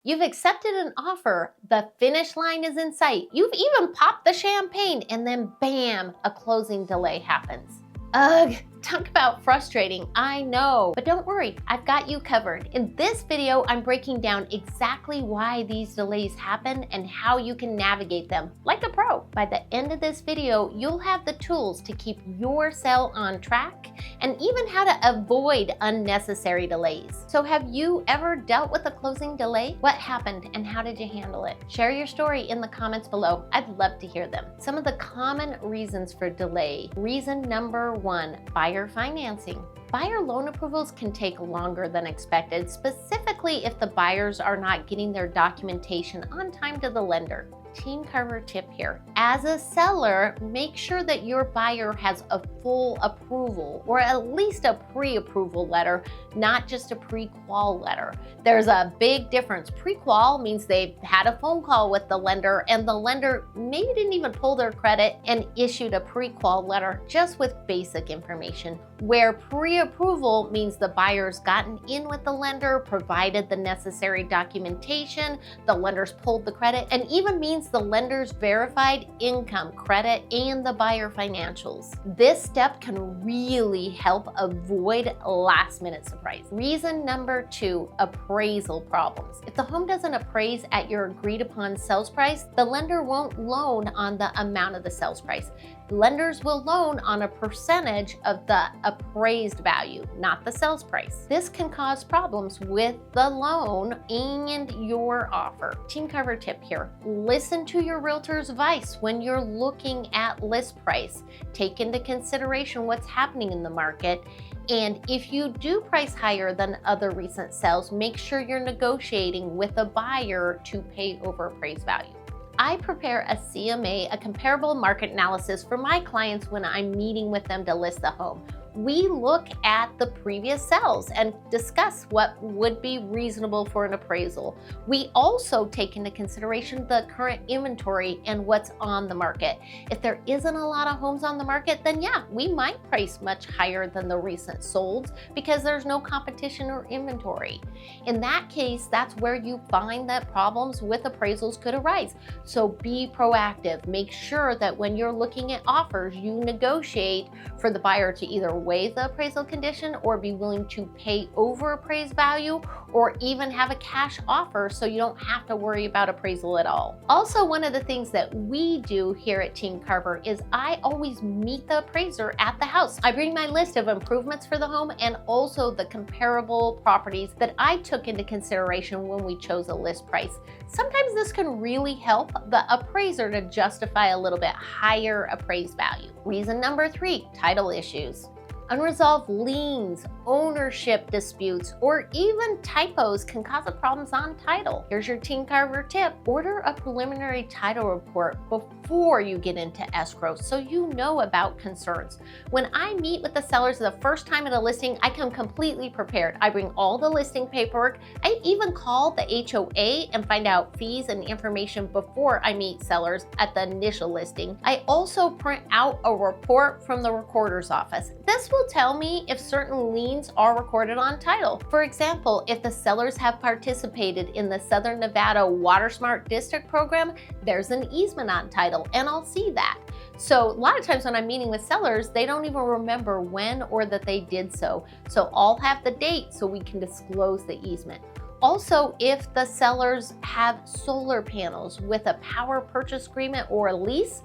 You've accepted an offer, the finish line is in sight, you've even popped the champagne, and then bam, a closing delay happens. Ugh, talk about frustrating, I know. But don't worry, I've got you covered. In this video, I'm breaking down exactly why these delays happen and how you can navigate them like a pro. By the end of this video, you'll have the tools to keep your sale on track and even how to avoid unnecessary delays. So have you ever dealt with a closing delay? What happened and how did you handle it? Share your story in the comments below. I'd love to hear them. Some of the common reasons for delay. Reason number 1, buyer financing. Buyer loan approvals can take longer than expected, specifically if the buyers are not getting their documentation on time to the lender. Team Carver tip here. As a seller, make sure that your buyer has a full approval or at least a pre-approval letter, not just a pre-qual letter. There's a big difference. Pre-qual means they've had a phone call with the lender and the lender maybe didn't even pull their credit and issued a pre-qual letter just with basic information. Where pre-approval means the buyer's gotten in with the lender, provided the necessary documentation, the lender's pulled the credit, and even means the lender's verified income, credit, and the buyer financials. This step can really help avoid last-minute surprise. Reason number 2, appraisal problems. If the home doesn't appraise at your agreed-upon sales price, the lender won't loan on the amount of the sales price. Lenders will loan on a percentage of the appraised value, not the sales price. This can cause problems with the loan and your offer. Team Carver tip here. Listen to your realtor's advice when you're looking at list price. Take into consideration what's happening in the market. And if you do price higher than other recent sales, make sure you're negotiating with a buyer to pay over appraised value. I prepare a CMA, a comparable market analysis, for my clients when I'm meeting with them to list the home. We look at the previous sales and discuss what would be reasonable for an appraisal. We also take into consideration the current inventory and what's on the market. If there isn't a lot of homes on the market, then yeah, we might price much higher than the recent solds because there's no competition or inventory. In that case, that's where you find that problems with appraisals could arise. So be proactive. Make sure that when you're looking at offers, you negotiate for the buyer to either waive the appraisal condition or be willing to pay over appraised value or even have a cash offer so you don't have to worry about appraisal at all. Also, one of the things that we do here at Team Carver is I always meet the appraiser at the house. I bring my list of improvements for the home and also the comparable properties that I took into consideration when we chose a list price. Sometimes this can really help the appraiser to justify a little bit higher appraised value. Reason number 3, title issues. Unresolved liens, ownership disputes, or even typos can cause problems on title. Here's your Team Carver tip. Order a preliminary title report before you get into escrow so you know about concerns. When I meet with the sellers the first time at a listing, I come completely prepared. I bring all the listing paperwork. I even call the HOA and find out fees and information before I meet sellers at the initial listing. I also print out a report from the recorder's office. This will tell me if certain liens are recorded on title. For example, if the sellers have participated in the Southern Nevada Water Smart District program, there's an easement on title, and I'll see that. So a lot of times when I'm meeting with sellers, they don't even remember when or that they did so. So I'll have the date so we can disclose the easement. Also, if the sellers have solar panels with a power purchase agreement or a lease,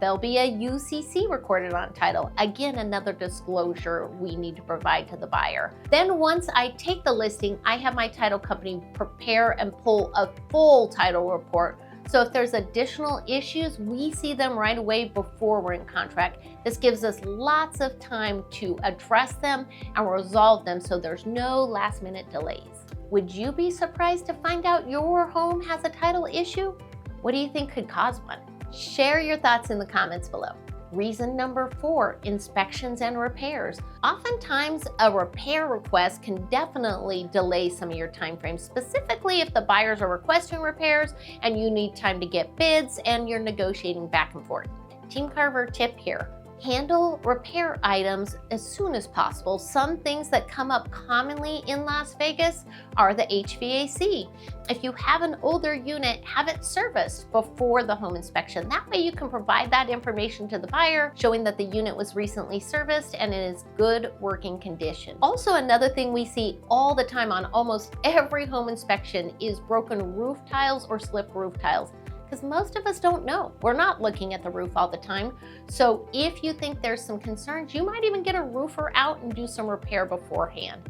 there'll be a UCC recorded on title. Again, another disclosure we need to provide to the buyer. Then once I take the listing, I have my title company prepare and pull a full title report. So if there's additional issues, we see them right away before we're in contract. This gives us lots of time to address them and resolve them so there's no last-minute delays. Would you be surprised to find out your home has a title issue? What do you think could cause one? Share your thoughts in the comments below. Reason number 4, inspections and repairs. Oftentimes, a repair request can definitely delay some of your timeframes, specifically if the buyers are requesting repairs and you need time to get bids and you're negotiating back and forth. Team Carver tip here. Handle repair items as soon as possible. Some things that come up commonly in Las Vegas are the HVAC. If you have an older unit, have it serviced before the home inspection. That way you can provide that information to the buyer, showing that the unit was recently serviced and it is good working condition. Also, another thing we see all the time on almost every home inspection is broken roof tiles or slip roof tiles, because most of us don't know. We're not looking at the roof all the time. So if you think there's some concerns, you might even get a roofer out and do some repair beforehand.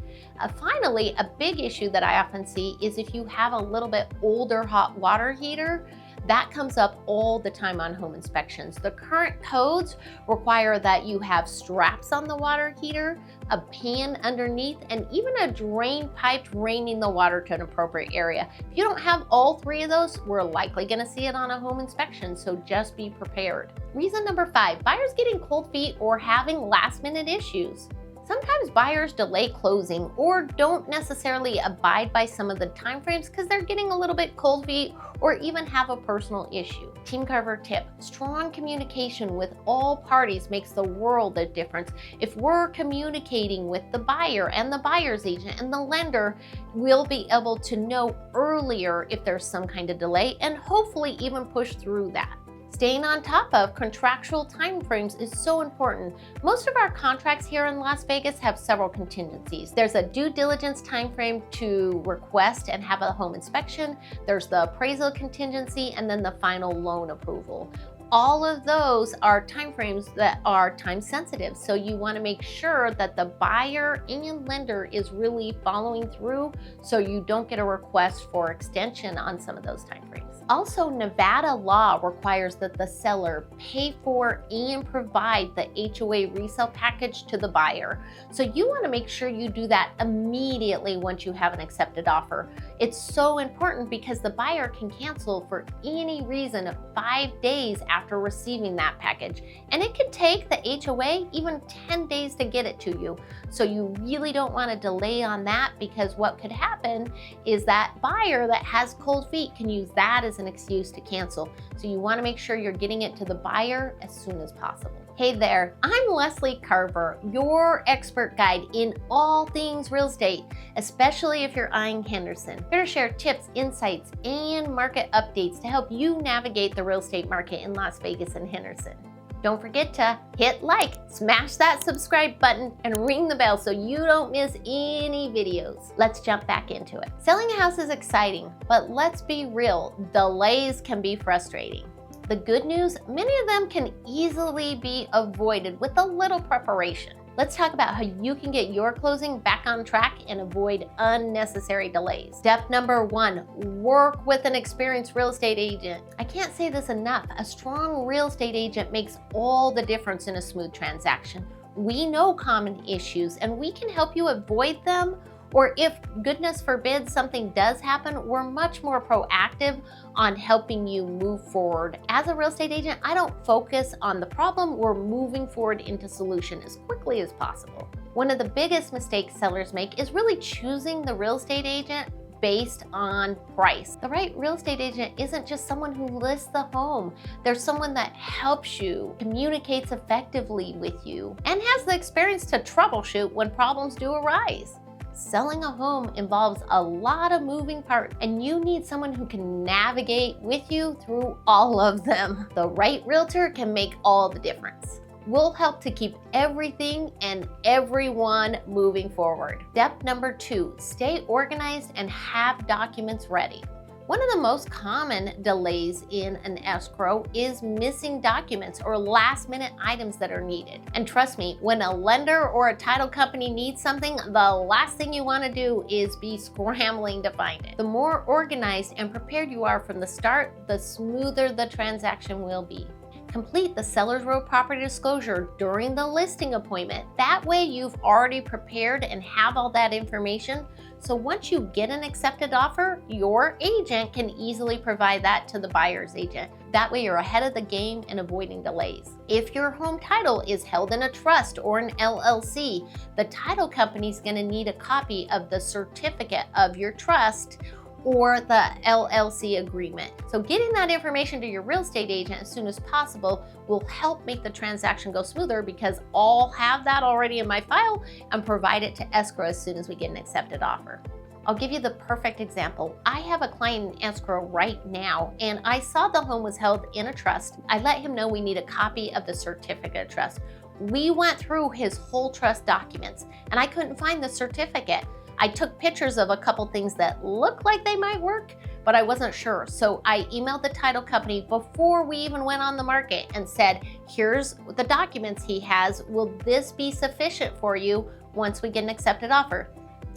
Finally, a big issue that I often see is if you have a little bit older hot water heater. That comes up all the time on home inspections. The current codes require that you have straps on the water heater, a pan underneath, and even a drain pipe draining the water to an appropriate area. If you don't have all three of those, we're likely gonna see it on a home inspection, so just be prepared. Reason number 5, buyers getting cold feet or having last-minute issues. Sometimes buyers delay closing or don't necessarily abide by some of the timeframes because they're getting a little bit cold feet or even have a personal issue. Team Carver tip: strong communication with all parties makes the world of difference. If we're communicating with the buyer and the buyer's agent and the lender, we'll be able to know earlier if there's some kind of delay and hopefully even push through that. Staying on top of contractual timeframes is so important. Most of our contracts here in Las Vegas have several contingencies. There's a due diligence timeframe to request and have a home inspection. There's the appraisal contingency, and then the final loan approval. All of those are timeframes that are time sensitive, so you want to make sure that the buyer and lender is really following through so you don't get a request for extension on some of those timeframes. Also, Nevada law requires that the seller pay for and provide the HOA resale package to the buyer. So you want to make sure you do that immediately once you have an accepted offer. It's so important because the buyer can cancel for any reason 5 days after receiving that package. And it could take the HOA even 10 days to get it to you. So you really don't want to delay on that, because what could happen is that buyer that has cold feet can use that as an excuse to cancel. So you want to make sure you're getting it to the buyer as soon as possible. Hey there, I'm Leslie Carver, your expert guide in all things real estate, especially if you're eyeing Henderson. I'm here to share tips, insights, and market updates to help you navigate the real estate market in Las Vegas and Henderson. Don't forget to hit like, smash that subscribe button, and ring the bell so you don't miss any videos. Let's jump back into it. Selling a house is exciting, but let's be real, delays can be frustrating. The good news, many of them can easily be avoided with a little preparation. Let's talk about how you can get your closing back on track and avoid unnecessary delays. Step number 1, work with an experienced real estate agent. I can't say this enough. A strong real estate agent makes all the difference in a smooth transaction. We know common issues and we can help you avoid them. Or if, goodness forbid, something does happen, we're much more proactive on helping you move forward. As a real estate agent, I don't focus on the problem, we're moving forward into solution as quickly as possible. One of the biggest mistakes sellers make is really choosing the real estate agent based on price. The right real estate agent isn't just someone who lists the home. There's someone that helps you, communicates effectively with you, and has the experience to troubleshoot when problems do arise. Selling a home involves a lot of moving parts, and you need someone who can navigate with you through all of them. The right realtor can make all the difference. We'll help to keep everything and everyone moving forward. Step number 2, stay organized and have documents ready. One of the most common delays in an escrow is missing documents or last-minute items that are needed. And trust me, when a lender or a title company needs something, the last thing you want to do is be scrambling to find it. The more organized and prepared you are from the start, the smoother the transaction will be. Complete the seller's row property disclosure during the listing appointment. That way you've already prepared and have all that information. So once you get an accepted offer, your agent can easily provide that to the buyer's agent. That way you're ahead of the game and avoiding delays. If your home title is held in a trust or an LLC, the title company is going to need a copy of the certificate of your trust or the LLC agreement. So getting that information to your real estate agent as soon as possible will help make the transaction go smoother, because I'll have that already in my file and provide it to escrow as soon as we get an accepted offer. I'll give you the perfect example. I have a client in escrow right now, and I saw the home was held in a trust. I let him know we need a copy of the certificate of trust. We went through his whole trust documents, and I couldn't find the certificate. I took pictures of a couple things that looked like they might work, but I wasn't sure. So I emailed the title company before we even went on the market and said, here's the documents he has. Will this be sufficient for you once we get an accepted offer?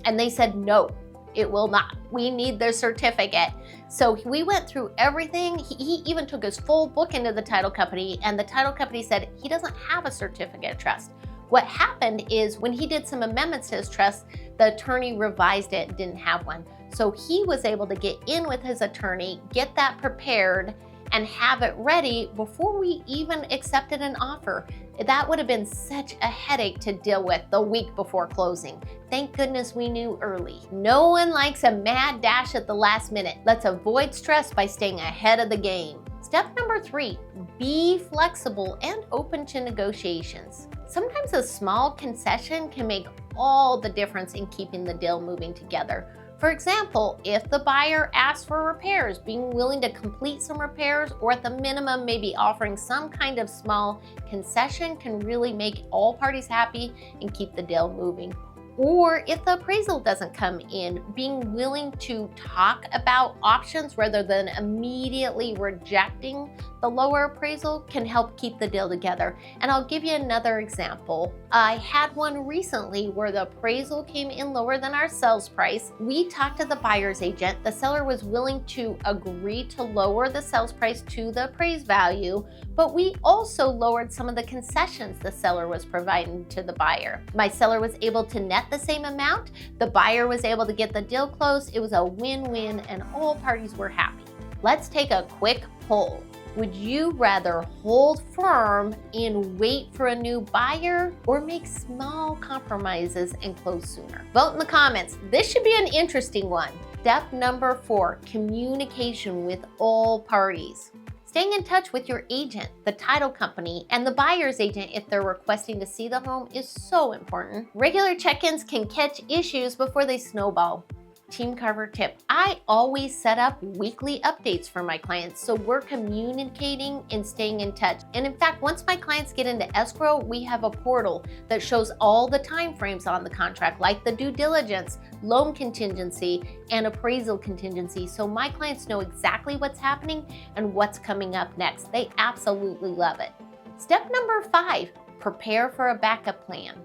And they said, no, it will not. We need the certificate. So we went through everything. He even took his full book into the title company, and the title company said he doesn't have a certificate of trust. What happened is when he did some amendments to his trust, the attorney revised it and didn't have one. So he was able to get in with his attorney, get that prepared, and have it ready before we even accepted an offer. That would have been such a headache to deal with the week before closing. Thank goodness we knew early. No one likes a mad dash at the last minute. Let's avoid stress by staying ahead of the game. Step number 3, be flexible and open to negotiations. Sometimes a small concession can make all the difference in keeping the deal moving together. For example, if the buyer asks for repairs, being willing to complete some repairs, or at the minimum maybe offering some kind of small concession, can really make all parties happy and keep the deal moving. Or if the appraisal doesn't come in, being willing to talk about options rather than immediately rejecting the lower appraisal can help keep the deal together. And I'll give you another example. I had one recently where the appraisal came in lower than our sales price. We talked to the buyer's agent. The seller was willing to agree to lower the sales price to the appraised value, but we also lowered some of the concessions the seller was providing to the buyer. My seller was able to net the same amount. The buyer was able to get the deal closed. It was a win-win and all parties were happy. Let's take a quick poll. Would you rather hold firm and wait for a new buyer, or make small compromises and close sooner? Vote in the comments. This should be an interesting one. Step number 4, communication with all parties. Staying in touch with your agent, the title company, and the buyer's agent if they're requesting to see the home is so important. Regular check-ins can catch issues before they snowball. Team Carver tip: I always set up weekly updates for my clients, so we're communicating and staying in touch. And in fact, once my clients get into escrow, we have a portal that shows all the time frames on the contract, like the due diligence, loan contingency, and appraisal contingency, so my clients know exactly what's happening and what's coming up next. They absolutely love it. Step number 5, prepare for a backup plan.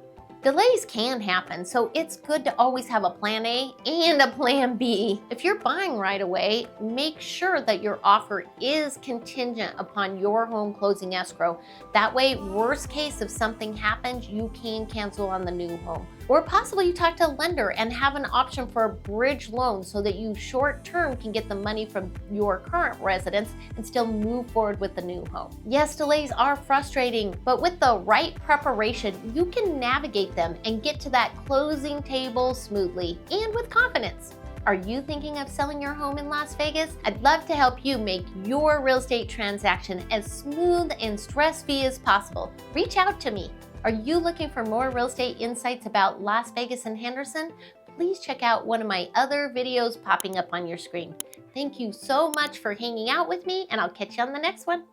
Delays can happen, so it's good to always have a plan A and a plan B. If you're buying right away, make sure that your offer is contingent upon your home closing escrow. That way, worst case, if something happens, you can cancel on the new home. Or possibly you talk to a lender and have an option for a bridge loan so that you short term can get the money from your current residence and still move forward with the new home. Yes, delays are frustrating, but with the right preparation, you can navigate them and get to that closing table smoothly and with confidence. Are you thinking of selling your home in Las Vegas? I'd love to help you make your real estate transaction as smooth and stress-free as possible. Reach out to me. Are you looking for more real estate insights about Las Vegas and Henderson? Please check out one of my other videos popping up on your screen. Thank you so much for hanging out with me, and I'll catch you on the next one.